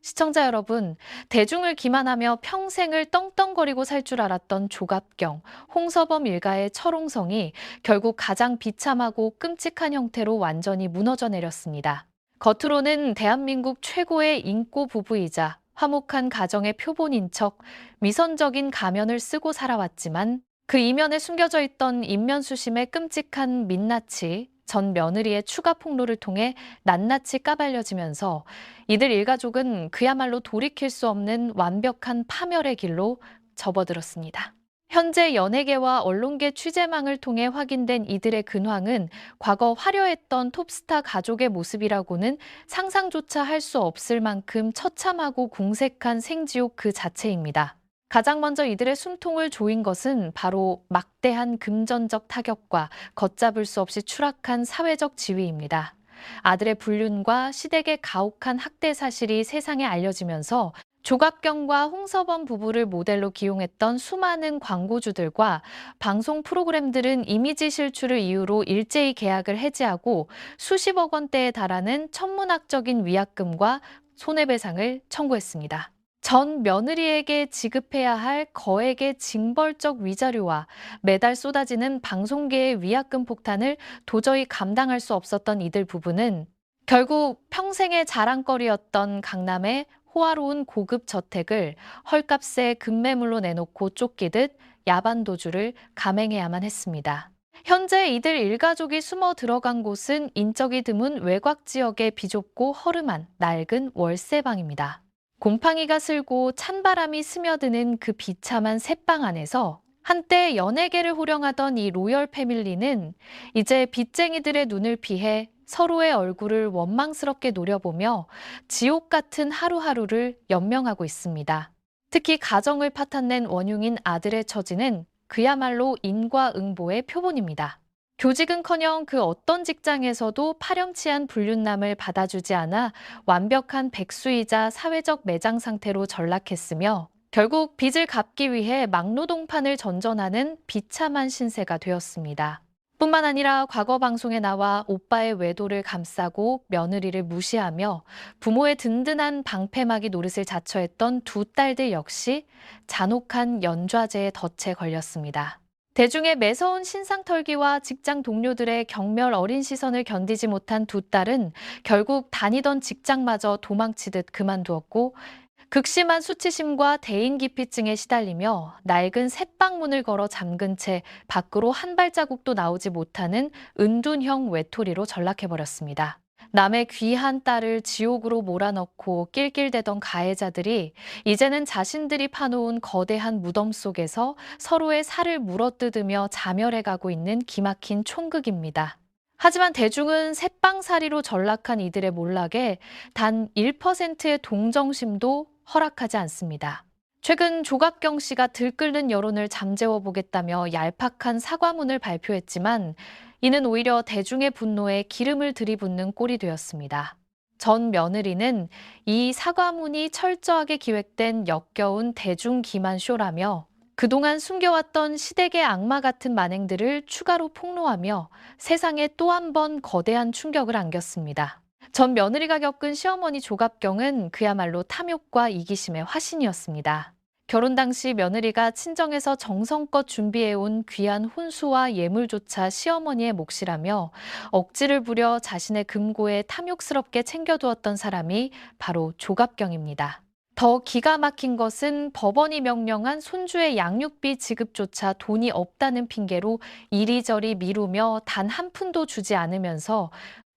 시청자 여러분, 대중을 기만하며 평생을 떵떵거리고 살 줄 알았던 조갑경, 홍서범 일가의 철옹성이 결국 가장 비참하고 끔찍한 형태로 완전히 무너져 내렸습니다. 겉으로는 대한민국 최고의 인고 부부이자 화목한 가정의 표본인 척 위선적인 가면을 쓰고 살아왔지만 그 이면에 숨겨져 있던 인면수심의 끔찍한 민낯이 전 며느리의 추가 폭로를 통해 낱낱이 까발려지면서 이들 일가족은 그야말로 돌이킬 수 없는 완벽한 파멸의 길로 접어들었습니다. 현재 연예계와 언론계 취재망을 통해 확인된 이들의 근황은 과거 화려했던 톱스타 가족의 모습이라고는 상상조차 할 수 없을 만큼 처참하고 궁색한 생지옥 그 자체입니다. 가장 먼저 이들의 숨통을 조인 것은 바로 막대한 금전적 타격과 걷잡을 수 없이 추락한 사회적 지위입니다. 아들의 불륜과 시댁의 가혹한 학대 사실이 세상에 알려지면서 조갑경과 홍서범 부부를 모델로 기용했던 수많은 광고주들과 방송 프로그램들은 이미지 실추를 이유로 일제히 계약을 해지하고 수십억 원대에 달하는 천문학적인 위약금과 손해배상을 청구했습니다. 전 며느리에게 지급해야 할 거액의 징벌적 위자료와 매달 쏟아지는 방송계의 위약금 폭탄을 도저히 감당할 수 없었던 이들 부부는 결국 평생의 자랑거리였던 강남의 호화로운 고급 저택을 헐값에 급매물로 내놓고 쫓기듯 야반도주를 감행해야만 했습니다. 현재 이들 일가족이 숨어 들어간 곳은 인적이 드문 외곽 지역의 비좁고 허름한 낡은 월세방입니다. 곰팡이가 슬고 찬바람이 스며드는 그 비참한 새방 안에서 한때 연예계를 호령하던 이 로열 패밀리는 이제 빚쟁이들의 눈을 피해 서로의 얼굴을 원망스럽게 노려보며 지옥 같은 하루하루를 연명하고 있습니다. 특히 가정을 파탄낸 원흉인 아들의 처지는 그야말로 인과응보의 표본입니다. 교직은커녕 그 어떤 직장에서도 파렴치한 불륜남을 받아주지 않아 완벽한 백수이자 사회적 매장 상태로 전락했으며 결국 빚을 갚기 위해 막노동판을 전전하는 비참한 신세가 되었습니다. 뿐만 아니라 과거 방송에 나와 오빠의 외도를 감싸고 며느리를 무시하며 부모의 든든한 방패막이 노릇을 자처했던 두 딸들 역시 잔혹한 연좌제의 덫에 걸렸습니다. 대중의 매서운 신상털기와 직장 동료들의 경멸 어린 시선을 견디지 못한 두 딸은 결국 다니던 직장마저 도망치듯 그만두었고 극심한 수치심과 대인기피증에 시달리며 낡은 새방문을 걸어 잠근 채 밖으로 한 발자국도 나오지 못하는 은둔형 외톨이로 전락해버렸습니다. 남의 귀한 딸을 지옥으로 몰아넣고 낄낄대던 가해자들이 이제는 자신들이 파놓은 거대한 무덤 속에서 서로의 살을 물어뜯으며 자멸해가고 있는 기막힌 총극입니다. 하지만 대중은 새빵살이로 전락한 이들의 몰락에 단 1%의 동정심도 허락하지 않습니다. 최근 조갑경 씨가 들끓는 여론을 잠재워 보겠다며 얄팍한 사과문을 발표했지만 이는 오히려 대중의 분노에 기름을 들이붓는 꼴이 되었습니다. 전 며느리는 이 사과문이 철저하게 기획된 역겨운 대중 기만 쇼라며 그동안 숨겨왔던 시댁의 악마 같은 만행들을 추가로 폭로하며 세상에 또 한 번 거대한 충격을 안겼습니다. 전 며느리가 겪은 시어머니 조갑경은 그야말로 탐욕과 이기심의 화신이었습니다. 결혼 당시 며느리가 친정에서 정성껏 준비해온 귀한 혼수와 예물조차 시어머니의 몫이라며 억지를 부려 자신의 금고에 탐욕스럽게 챙겨두었던 사람이 바로 조갑경입니다. 더 기가 막힌 것은 법원이 명령한 손주의 양육비 지급조차 돈이 없다는 핑계로 이리저리 미루며 단 한 푼도 주지 않으면서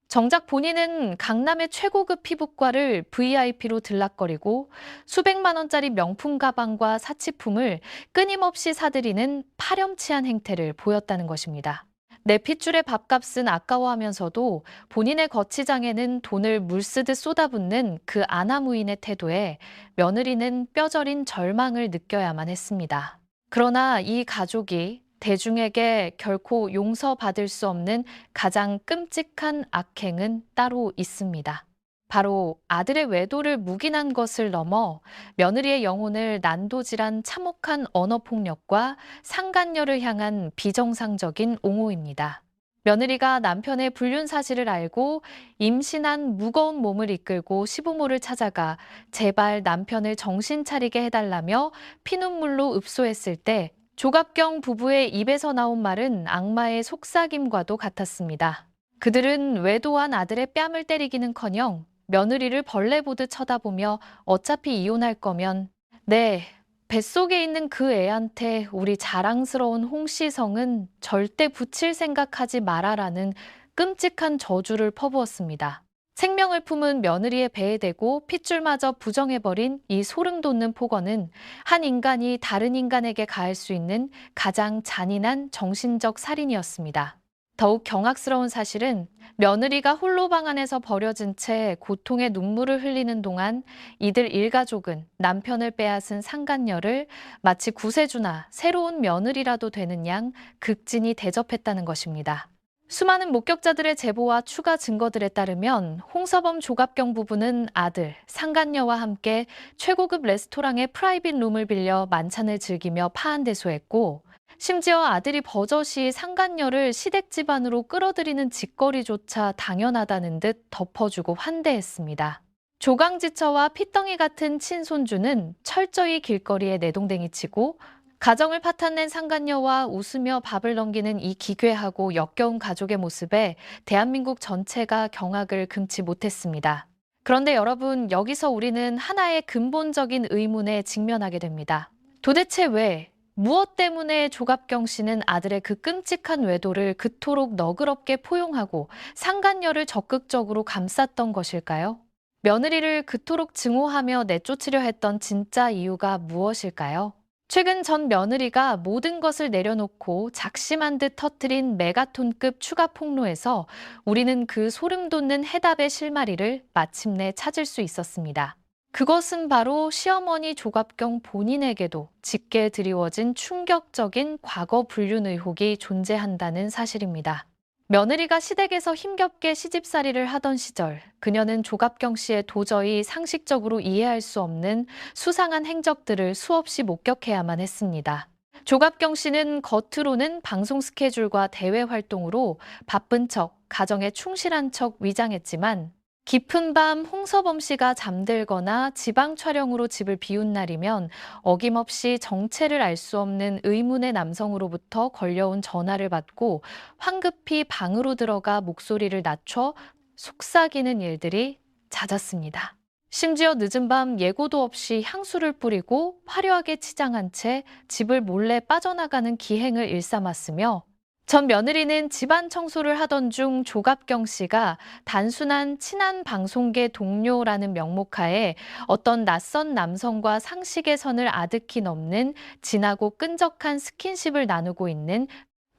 정작 본인은 강남의 최고급 피부과를 VIP로 들락거리고 수백만 원짜리 명품 가방과 사치품을 끊임없이 사들이는 파렴치한 행태를 보였다는 것입니다. 내 핏줄의 밥값은 아까워하면서도 본인의 거치장에는 돈을 물쓰듯 쏟아붓는 그 아나무인의 태도에 며느리는 뼈저린 절망을 느껴야만 했습니다. 그러나 이 가족이 대중에게 결코 용서받을 수 없는 가장 끔찍한 악행은 따로 있습니다. 바로 아들의 외도를 묵인한 것을 넘어 며느리의 영혼을 난도질한 참혹한 언어폭력과 상간녀를 향한 비정상적인 옹호입니다. 며느리가 남편의 불륜 사실을 알고 임신한 무거운 몸을 이끌고 시부모를 찾아가 제발 남편을 정신 차리게 해달라며 피눈물로 읍소했을 때 조갑경 부부의 입에서 나온 말은 악마의 속삭임과도 같았습니다. 그들은 외도한 아들의 뺨을 때리기는커녕 며느리를 벌레 보듯 쳐다보며 어차피 이혼할 거면 네, 뱃속에 있는 그 애한테 우리 자랑스러운 홍시성은 절대 붙일 생각하지 마라라는 끔찍한 저주를 퍼부었습니다. 생명을 품은 며느리의 배에 대고 핏줄마저 부정해버린 이 소름 돋는 폭언은 한 인간이 다른 인간에게 가할 수 있는 가장 잔인한 정신적 살인이었습니다. 더욱 경악스러운 사실은 며느리가 홀로 방 안에서 버려진 채 고통의 눈물을 흘리는 동안 이들 일가족은 남편을 빼앗은 상간녀를 마치 구세주나 새로운 며느리라도 되는 양 극진히 대접했다는 것입니다. 수많은 목격자들의 제보와 추가 증거들에 따르면 홍서범 조갑경 부부는 아들, 상간녀와 함께 최고급 레스토랑의 프라이빗 룸을 빌려 만찬을 즐기며 파한대소했고 심지어 아들이 버젓이 상간녀를 시댁 집안으로 끌어들이는 짓거리조차 당연하다는 듯 덮어주고 환대했습니다. 조강지처와 핏덩이 같은 친손주는 철저히 길거리에 내동댕이 치고 가정을 파탄낸 상간녀와 웃으며 밥을 넘기는 이 기괴하고 역겨운 가족의 모습에 대한민국 전체가 경악을 금치 못했습니다. 그런데 여러분, 여기서 우리는 하나의 근본적인 의문에 직면하게 됩니다. 도대체 왜, 무엇 때문에 조갑경 씨는 아들의 그 끔찍한 외도를 그토록 너그럽게 포용하고 상간녀를 적극적으로 감쌌던 것일까요? 며느리를 그토록 증오하며 내쫓으려 했던 진짜 이유가 무엇일까요? 최근 전 며느리가 모든 것을 내려놓고 작심한 듯 터뜨린 메가톤급 추가 폭로에서 우리는 그 소름 돋는 해답의 실마리를 마침내 찾을 수 있었습니다. 그것은 바로 시어머니 조갑경 본인에게도 짙게 드리워진 충격적인 과거 불륜 의혹이 존재한다는 사실입니다. 며느리가 시댁에서 힘겹게 시집살이를 하던 시절, 그녀는 조갑경 씨의 도저히 상식적으로 이해할 수 없는 수상한 행적들을 수없이 목격해야만 했습니다. 조갑경 씨는 겉으로는 방송 스케줄과 대외 활동으로 바쁜 척, 가정에 충실한 척 위장했지만 깊은 밤 홍서범 씨가 잠들거나 지방 촬영으로 집을 비운 날이면 어김없이 정체를 알 수 없는 의문의 남성으로부터 걸려온 전화를 받고 황급히 방으로 들어가 목소리를 낮춰 속삭이는 일들이 잦았습니다. 심지어 늦은 밤 예고도 없이 향수를 뿌리고 화려하게 치장한 채 집을 몰래 빠져나가는 기행을 일삼았으며 전 며느리는 집안 청소를 하던 중 조갑경 씨가 단순한 친한 방송계 동료라는 명목하에 어떤 낯선 남성과 상식의 선을 아득히 넘는 진하고 끈적한 스킨십을 나누고 있는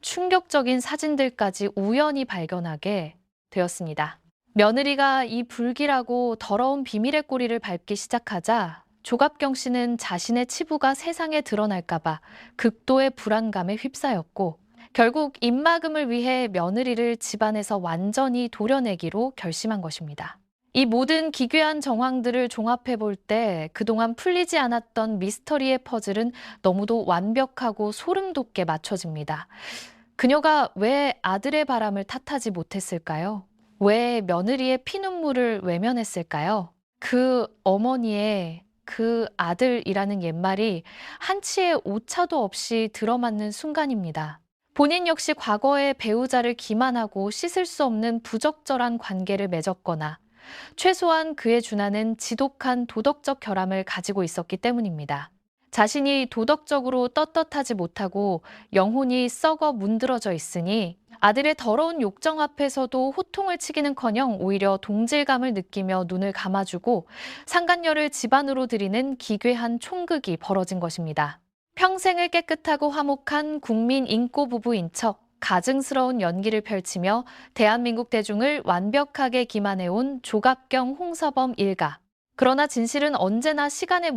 충격적인 사진들까지 우연히 발견하게 되었습니다. 며느리가 이 불길하고 더러운 비밀의 꼬리를 밟기 시작하자 조갑경 씨는 자신의 치부가 세상에 드러날까봐 극도의 불안감에 휩싸였고 결국 입막음을 위해 며느리를 집안에서 완전히 도려내기로 결심한 것입니다. 이 모든 기괴한 정황들을 종합해 볼 때 그동안 풀리지 않았던 미스터리의 퍼즐은 너무도 완벽하고 소름 돋게 맞춰집니다. 그녀가 왜 아들의 바람을 탓하지 못했을까요? 왜 며느리의 피눈물을 외면했을까요? 그 어머니의 그 아들이라는 옛말이 한치의 오차도 없이 들어맞는 순간입니다. 본인 역시 과거의 배우자를 기만하고 씻을 수 없는 부적절한 관계를 맺었거나 최소한 그에 준하는 지독한 도덕적 결함을 가지고 있었기 때문입니다. 자신이 도덕적으로 떳떳하지 못하고 영혼이 썩어 문드러져 있으니 아들의 더러운 욕정 앞에서도 호통을 치기는커녕 오히려 동질감을 느끼며 눈을 감아주고 상간녀를 집안으로 들이는 기괴한 총극이 벌어진 것입니다. 평생을 깨끗하고 화목한 국민 인꼬 부부인 척 가증스러운 연기를 펼치며 대한민국 대중을 완벽하게 기만해온 조갑경 홍서범 일가. 그러나 진실은 언제나 시간의